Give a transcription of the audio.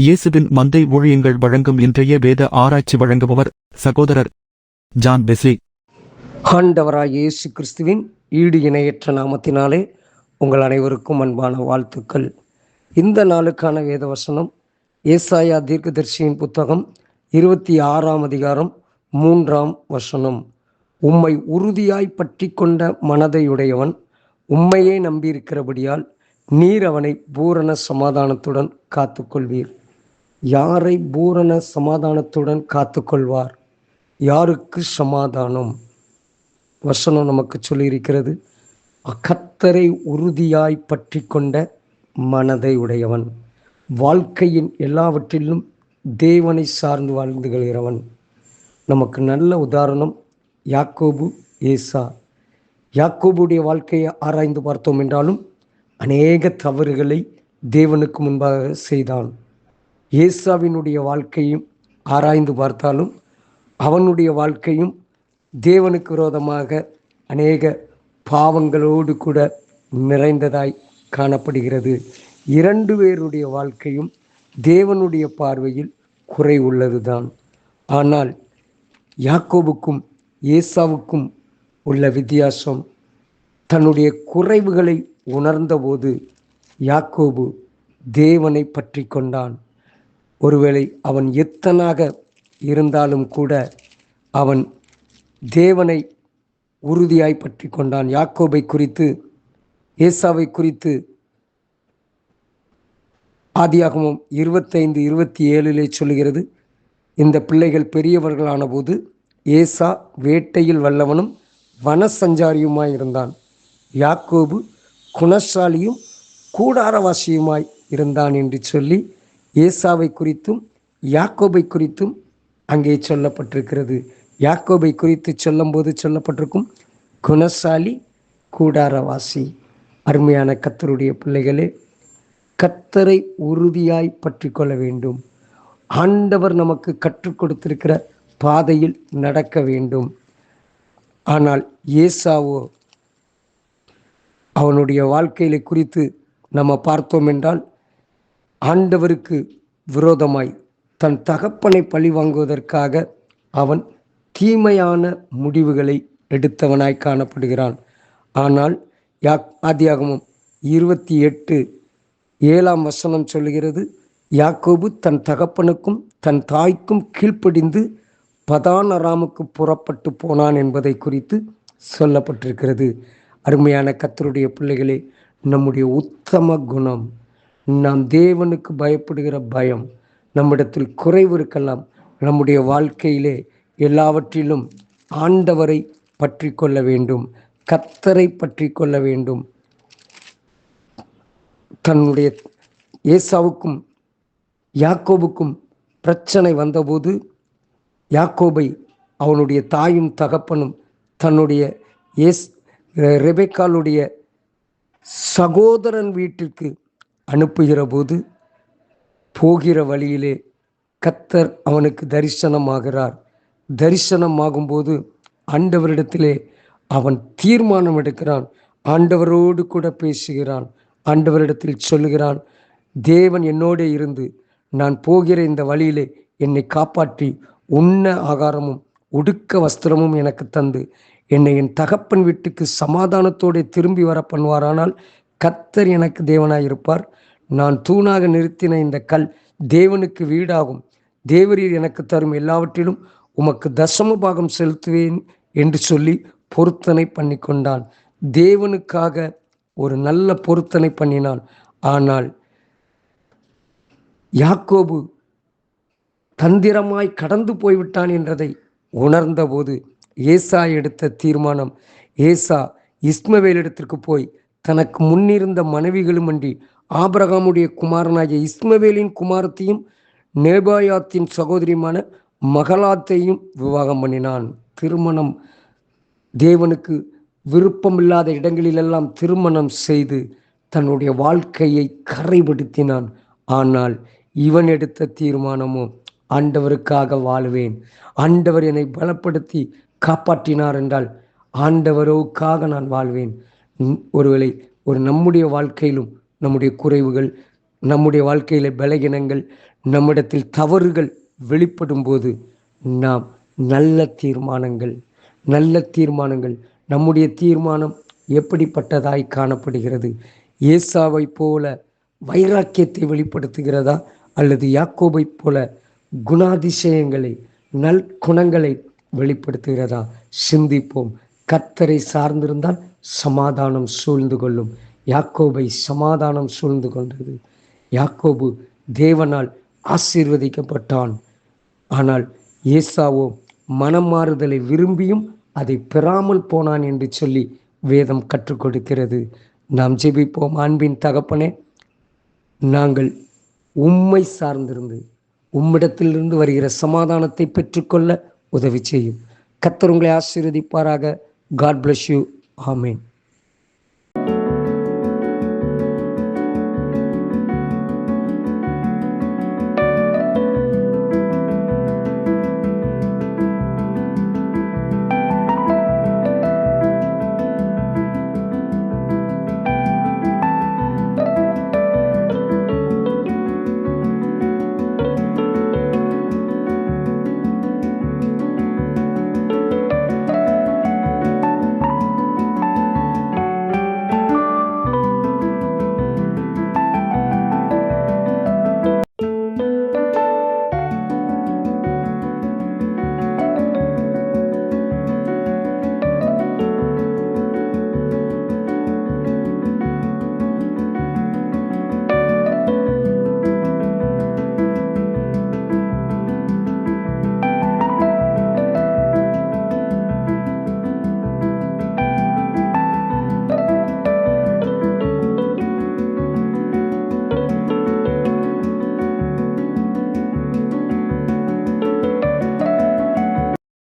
இயேசுவின் மந்தை ஊழியங்கள் வழங்கும் இன்றைய வேத ஆராய்ச்சி வழங்குபவர் சகோதரர் ஜான் பெஸ்லி. ஆண்டவராய் இயேசு கிறிஸ்துவின் ஈடு இணையற்ற நாமத்தினாலே உங்கள் அனைவருக்கும் அன்பான வாழ்த்துக்கள். இந்த நாளுக்கான வேத வசனம் ஏசாயா தீர்க்கதரிசியின் புத்தகம் 26ஆம் அதிகாரம் 3ஆம் வசனம். உம்மை உறுதியாய் பற்றி கொண்ட மனதையுடையவன் உம்மையே நம்பியிருக்கிறபடியால் நீர் அவனை பூரண சமாதானத்துடன் காத்துக்கொள்வீர். யாரை பூரண சமாதானத்துடன் காத்துக்கொள்வார்? யாருக்கு சமாதானம்? வசனம் நமக்கு சொல்லியிருக்கிறது, கர்த்தரை உறுதியாய் பற்றி கொண்ட மனதை உடையவன். வாழ்க்கையின் எல்லாவற்றிலும் தேவனை சார்ந்து வாழ்ந்துகிறவன். நமக்கு நல்ல உதாரணம் யாக்கோபு, ஏசா. யாக்கோபுடைய வாழ்க்கையை ஆராய்ந்து பார்த்தோம் என்றாலும் அநேக தவறுகளை தேவனுக்கு முன்பாக செய்தான். ஏசாவினுடைய வாழ்க்கையும் ஆராய்ந்து பார்த்தாலும் அவனுடைய வாழ்க்கையும் தேவனுக்கு விரோதமாக அநேக பாவங்களோடு கூட நிறைந்ததாய் காணப்படுகிறது. இரண்டு பேருடைய வாழ்க்கையும் தேவனுடைய பார்வையில் குறை உள்ளதுதான். ஆனால் யாக்கோபுக்கும் ஏசாவுக்கும் உள்ள வித்தியாசம், தன்னுடைய குறைவுகளை உணர்ந்தபோது யாக்கோபு தேவனை பற்றி கொண்டான். ஒருவேளை அவன் எத்தனாக இருந்தாலும் கூட அவன் தேவனை உறுதியாய் பற்றி கொண்டான். யாக்கோபை குறித்து, ஏசாவை குறித்து ஆதியாகமம் 25:27 சொல்லுகிறது, இந்த பிள்ளைகள் பெரியவர்களான போது ஏசா வேட்டையில் வல்லவனும் வனசஞ்சாரியுமாய் இருந்தான். யாக்கோபு குணசாலியும் கூடாரவாசியுமாய் இருந்தான் என்று சொல்லி ஏசாவை குறித்தும் யாக்கோபை குறித்தும் அங்கே சொல்லப்பட்டிருக்கிறது. யாக்கோபை குறித்து சொல்லும்போது சொல்லப்பட்டிருக்கும் குணசாலி, கூடாரவாசி. அருமையான கர்த்தருடைய பிள்ளைகளே, கர்த்தரை உறுதியாய் பற்றி கொள்ள வேண்டும். ஆண்டவர் நமக்கு கற்றுக் கொடுத்திருக்கிற பாதையில் நடக்க வேண்டும். ஆனால் ஏசாவோ, அவனுடைய வாழ்க்கையில குறித்து நம்ம பார்த்தோம் என்றால், ஆண்டவருக்கு விரோதமாய் தன் தகப்பனை பழி வாங்குவதற்காக அவன் தீமையான முடிவுகளை எடுத்தவனாய் காணப்படுகிறான். ஆனால் ஆதியாகமம் 28:7 வசனம் சொல்லுகிறது, யாக்கோபு தன் தகப்பனுக்கும் தன் தாய்க்கும் கீழ்ப்படிந்து பதான் அராமுக்கு புறப்பட்டு போனான் என்பதை குறித்து சொல்லப்பட்டிருக்கிறது. அருமையான கர்த்தருடைய பிள்ளைகளே, நம்முடைய உத்தம குணம், நாம் தேவனுக்கு பயப்படுகிற பயம், நம்மிடத்தில் குறைவு இருக்கலாம். நம்முடைய வாழ்க்கையிலே எல்லாவற்றிலும் ஆண்டவரை பற்றி கொள்ள வேண்டும், கர்த்தரை பற்றி கொள்ள வேண்டும். தன்னுடைய ஏசாவுக்கும் யாக்கோபுக்கும் பிரச்சனை வந்தபோது யாக்கோபை அவனுடைய தாயும் தகப்பனும் தன்னுடைய ரெபெக்காளுடைய சகோதரன் வீட்டிற்கு அனுப்புகிற போது போகிற வழியிலே கர்த்தர் அவனுக்கு தரிசனமாகிறார். தரிசனமாகும்போது ஆண்டவரிடத்திலே அவன் தீர்மானம் எடுக்கிறான். ஆண்டவரோடு கூட பேசுகிறான். ஆண்டவரிடத்தில் சொல்லுகிறான், தேவன் என்னோடே இருந்து நான் போகிற இந்த வழியிலே என்னை காப்பாற்றி உண்ண ஆகாரமும் உடுக்க வஸ்திரமும் எனக்கு தந்து என்னை என் தகப்பன் வீட்டுக்கு சமாதானத்தோடு திரும்பி வர பண்ணுவாரானால் கர்த்தர் எனக்கு தேவனாயிருப்பார். நான் தூணாக நிறுத்தின இந்த கல் தேவனுக்கு வீடாகும். தேவரீர் எனக்கு தரும் எல்லாவற்றிலும் உமக்கு தசம பாகம் செலுத்துவேன் என்று சொல்லி பொருத்தனை பண்ணி கொண்டான். தேவனுக்காக ஒரு நல்ல பொருத்தனை பண்ணினான். ஆனால் யாக்கோபு தந்திரமாய் கடந்து போய்விட்டான் என்றதை உணர்ந்தபோது ஏசா எடுத்த தீர்மானம், ஏசா இஸ்மவேலிடத்திற்கு போய் தனக்கு முன்னிருந்த மனைவிகளுமன்றி ஆபிரகாமுடைய குமாரனாகிய இஸ்மவேலின் குமாரத்தையும் நேபாயாத்தின் சகோதரியுமான மகலாத்தையும் விவாகம் பண்ணினான். திருமணம், தேவனுக்கு விருப்பமில்லாத இடங்களிலெல்லாம் திருமணம் செய்து தன்னுடைய வாழ்க்கையை கரைப்படுத்தினான். ஆனால் இவன் எடுத்த தீர்மானமோ, ஆண்டவருக்காக வாழ்வேன், ஆண்டவர் என்னை பலப்படுத்தி காப்பாற்றினார் என்றால் ஆண்டவருக்காக நான் வாழ்வேன். ஒருவேளை நம்முடைய வாழ்க்கையிலும் நம்முடைய குறைவுகள், நம்முடைய வாழ்க்கையில பலகீனங்கள், நம்மிடத்தில் தவறுகள் வெளிப்படும் போது நாம் நல்ல தீர்மானங்கள் நம்முடைய தீர்மானம் எப்படிப்பட்டதாய் காணப்படுகிறது? ஏசாவை போல வைராக்கியத்தை வெளிப்படுத்துகிறதா, அல்லது யாக்கோபை போல குணாதிசயங்களை நற்குணங்களை வெளிப்படுத்துகிறதா? சிந்திப்போம். கர்த்தரை சார்ந்திருந்தால் சமாதானம் சூழ்ந்து கொள்ளும். யாக்கோபை சமாதானம் சூழ்ந்து கொண்டது. யாக்கோபு தேவனால் ஆசீர்வதிக்கப்பட்டான். ஆனால் ஏசாவோ மனம் மாறுதலை விரும்பியும் அதை பெறாமல் போனான் என்று சொல்லி வேதம் கற்றுக் கொடுக்கிறது. நாம் ஜெபிப்போம். அன்பின் தகப்பனே, நாங்கள் உம்மை சார்ந்திருந்து உம்மிடத்திலிருந்து வருகிற சமாதானத்தை பெற்றுக்கொள்ள உதவி செய்யும். கர்த்தர் உங்களை ஆசீர்வதிப்பாராக. God bless you. ஆமேன்.